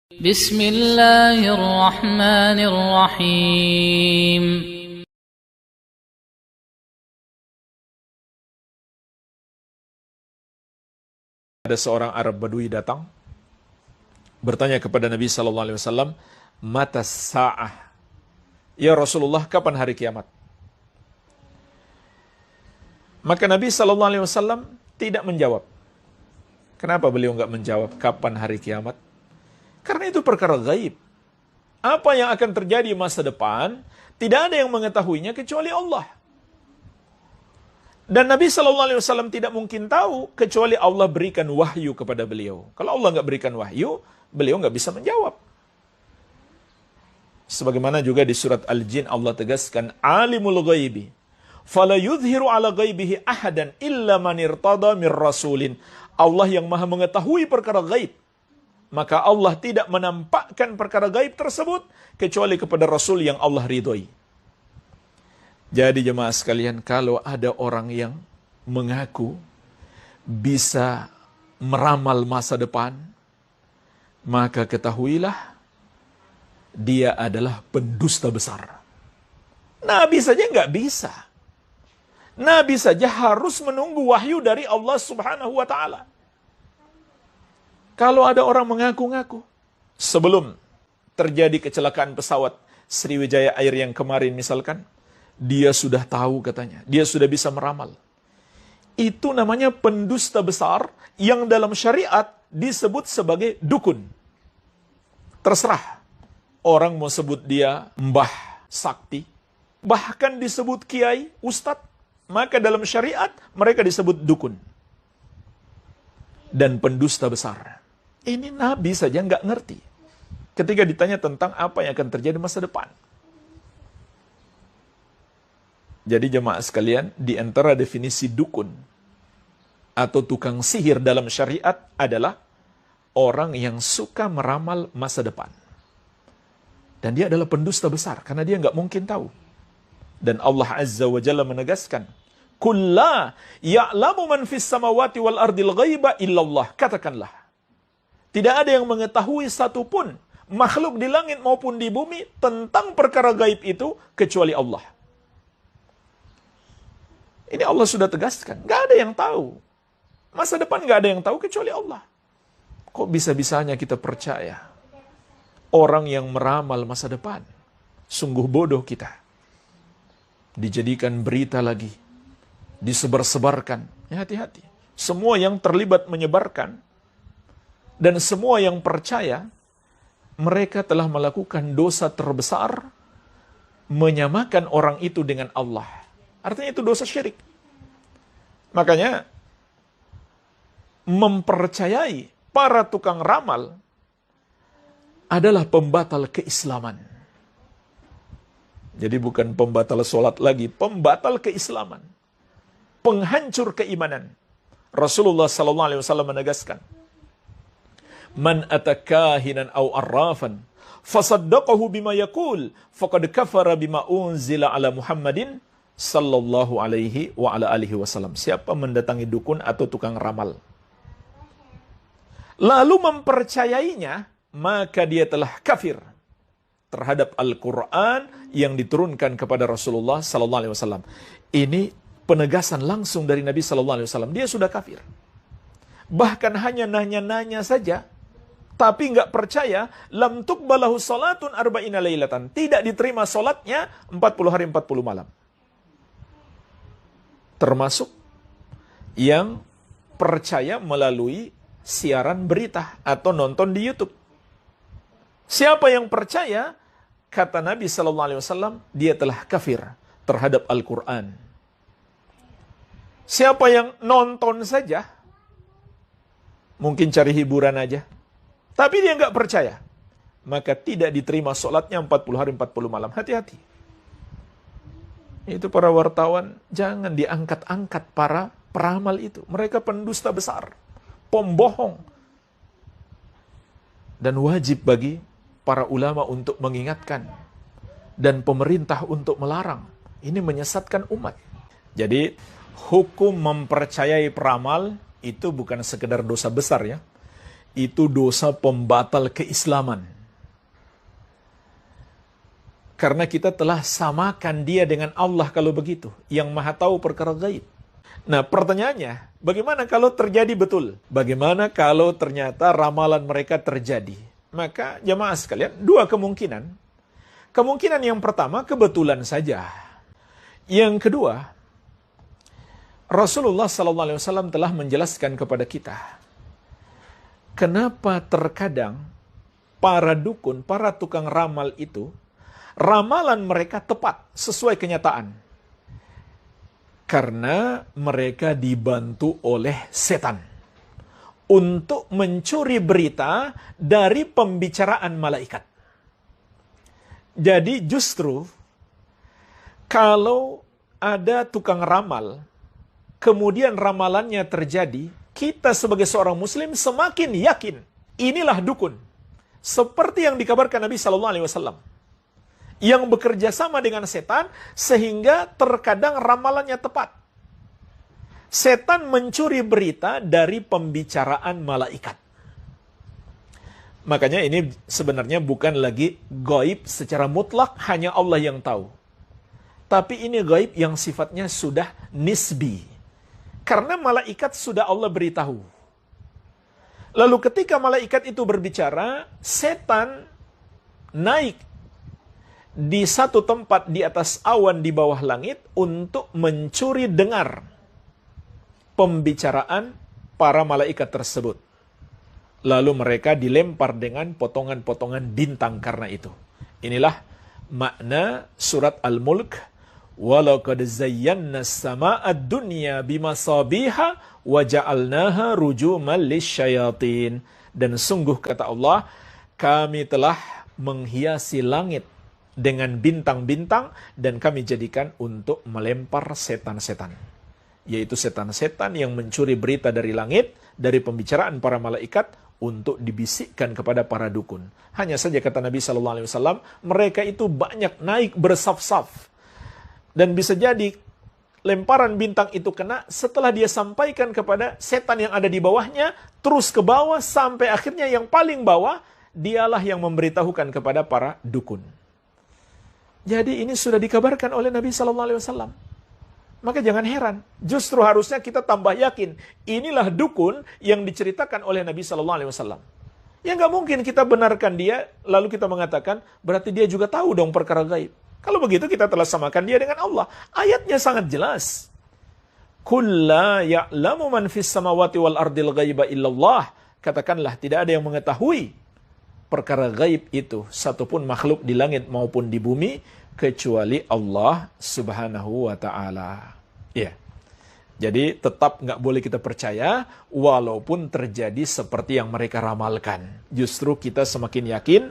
Bismillahirrahmanirrahim. Ada seorang Arab Badui datang bertanya kepada Nabi sallallahu alaihi wasallam, "Mata sa'ah?" Ya Rasulullah, kapan hari kiamat? Maka Nabi sallallahu alaihi wasallam tidak menjawab. Kenapa beliau enggak menjawab kapan hari kiamat? Karena itu perkara gaib. Apa yang akan terjadi masa depan, tidak ada yang mengetahuinya kecuali Allah. Dan Nabi SAW tidak mungkin tahu kecuali Allah berikan wahyu kepada beliau. Kalau Allah nggak berikan wahyu, beliau nggak bisa menjawab. Sebagaimana juga di surat Al-Jin Allah tegaskan, Alimul ghaibi, fala yudhiru ala ghaibihi ahadan illa man irtada mir rasulin. Allah yang maha mengetahui perkara gaib. Maka Allah tidak menampakkan perkara gaib tersebut kecuali kepada Rasul yang Allah ridhoi. Jadi jemaah sekalian, kalau ada orang yang mengaku bisa meramal masa depan, maka ketahuilah dia adalah pendusta besar. Nabi saja nggak bisa. Nabi saja harus menunggu wahyu dari Allah Subhanahu wa Ta'ala. Kalau ada orang mengaku-ngaku, sebelum terjadi kecelakaan pesawat Sriwijaya Air yang kemarin misalkan, dia sudah tahu katanya, dia sudah bisa meramal. Itu namanya pendusta besar yang dalam syariat disebut sebagai dukun. Terserah, orang mau sebut dia mbah sakti, bahkan disebut kiai, ustadz, maka dalam syariat mereka disebut dukun. Dan pendusta besar. Ini Nabi saja nggak ngerti ketika ditanya tentang apa yang akan terjadi masa depan. Jadi jemaah sekalian, di antara definisi dukun atau tukang sihir dalam syariat adalah orang yang suka meramal masa depan. Dan dia adalah pendusta besar karena dia nggak mungkin tahu. Dan Allah Azza wa Jalla menegaskan, "Kulla ya'lamu man fis samawati wal ardil ghaiba illallah." Katakanlah, tidak ada yang mengetahui satupun makhluk di langit maupun di bumi tentang perkara gaib itu kecuali Allah. Ini Allah sudah tegaskan. Gak ada yang tahu. Masa depan gak ada yang tahu kecuali Allah. Kok bisa-bisanya kita percaya orang yang meramal masa depan? Sungguh bodoh kita. Dijadikan berita lagi. Disebar-sebarkan. Ya, hati-hati. Semua yang terlibat menyebarkan dan semua yang percaya, mereka telah melakukan dosa terbesar, menyamakan orang itu dengan Allah. Artinya itu dosa syirik. Makanya, mempercayai para tukang ramal adalah pembatal keislaman. Jadi bukan pembatal sholat lagi, pembatal keislaman. Penghancur keimanan. Rasulullah SAW menegaskan, Man atakahinan aw arrafan fasaddaqahu bima yaqul faqad kafara bima unzila ala Muhammadin sallallahu alaihi wa ala alihi wasallam. Siapa mendatangi dukun atau tukang ramal lalu mempercayainya, maka dia telah kafir terhadap Al-Qur'an yang diturunkan kepada Rasulullah sallallahu alaihi wasallam. Ini penegasan langsung dari Nabi sallallahu alaihi wasallam. Dia sudah kafir. Bahkan hanya nanya-nanya saja, tapi nggak percaya, lam tuqbalahu salatun arba'ina lailatan. Tidak diterima salatnya 40 hari 40 malam. Termasuk yang percaya melalui siaran berita atau nonton di YouTube. Siapa yang percaya, kata Nabi SAW, dia telah kafir terhadap Al-Quran. Siapa yang nonton saja, mungkin cari hiburan aja, tapi dia nggak percaya, maka tidak diterima sholatnya 40 hari 40 malam. Hati-hati. Itu para wartawan, jangan diangkat-angkat para peramal itu. Mereka pendusta besar, pembohong. Dan wajib bagi para ulama untuk mengingatkan dan pemerintah untuk melarang. Ini menyesatkan umat. Jadi hukum mempercayai peramal itu bukan sekedar dosa besar ya. itu dosa pembatal keislaman. Karena kita telah samakan dia dengan Allah kalau begitu, yang maha tahu perkara gaib. Nah, pertanyaannya, bagaimana kalau terjadi betul? Bagaimana kalau ternyata ramalan mereka terjadi? Maka jamaah sekalian, dua kemungkinan. Kemungkinan yang pertama, kebetulan saja. Yang kedua, Rasulullah SAW telah menjelaskan kepada kita, kenapa terkadang para dukun, para tukang ramal itu, ramalan mereka tepat sesuai kenyataan. Karena mereka dibantu oleh setan untuk mencuri berita dari pembicaraan malaikat. Jadi justru kalau ada tukang ramal, kemudian ramalannya terjadi, kita sebagai seorang muslim semakin yakin inilah dukun. Seperti yang dikabarkan Nabi SAW, yang bekerja sama dengan setan sehingga terkadang ramalannya tepat. Setan mencuri berita dari pembicaraan malaikat. Makanya ini sebenarnya bukan lagi gaib secara mutlak, hanya Allah yang tahu. Tapi ini gaib yang sifatnya sudah nisbi. Karena malaikat sudah Allah beritahu. Lalu ketika malaikat itu berbicara, setan naik di satu tempat di atas awan di bawah langit untuk mencuri dengar pembicaraan para malaikat tersebut. Lalu mereka dilempar dengan potongan-potongan bintang karena itu. Inilah makna surat Al-Mulk. وَلَقَدْ زَيَّنَّا السَّمَاءَ الدُّنْيَا بِمَصَابِيحَ وَجَعَلْنَاهَا رُجُومًا لِلشَّيَاطِينَ. Dan sungguh kata Allah, kami telah menghiasi langit dengan bintang-bintang dan kami jadikan untuk melempar setan-setan. Yaitu setan-setan yang mencuri berita dari langit, dari pembicaraan para malaikat untuk dibisikkan kepada para dukun. Hanya saja kata Nabi SAW, mereka itu banyak naik bersaf-saf. Dan bisa jadi lemparan bintang itu kena setelah dia sampaikan kepada setan yang ada di bawahnya, terus ke bawah sampai akhirnya yang paling bawah, dialah yang memberitahukan kepada para dukun. Jadi ini sudah dikabarkan oleh Nabi SAW. Maka jangan heran, justru harusnya kita tambah yakin, inilah dukun yang diceritakan oleh Nabi SAW. Ya nggak mungkin kita benarkan dia, lalu kita mengatakan, berarti dia juga tahu dong perkara gaib. Kalau begitu kita telah samakan dia dengan Allah. Ayatnya sangat jelas. Kulla ya'lamu man fis samawati wal ardil ghaiba illallah. Katakanlah tidak ada yang mengetahui perkara gaib itu, satupun makhluk di langit maupun di bumi, kecuali Allah Subhanahu wa ta'ala. Ya. Jadi tetap nggak boleh kita percaya walaupun terjadi seperti yang mereka ramalkan. Justru kita semakin yakin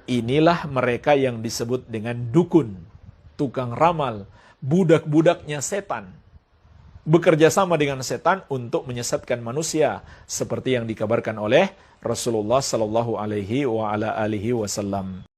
inilah mereka yang disebut dengan dukun, tukang ramal, budak-budaknya setan. Bekerja sama dengan setan untuk menyesatkan manusia seperti yang dikabarkan oleh Rasulullah sallallahu alaihi wa ala alihi wasallam.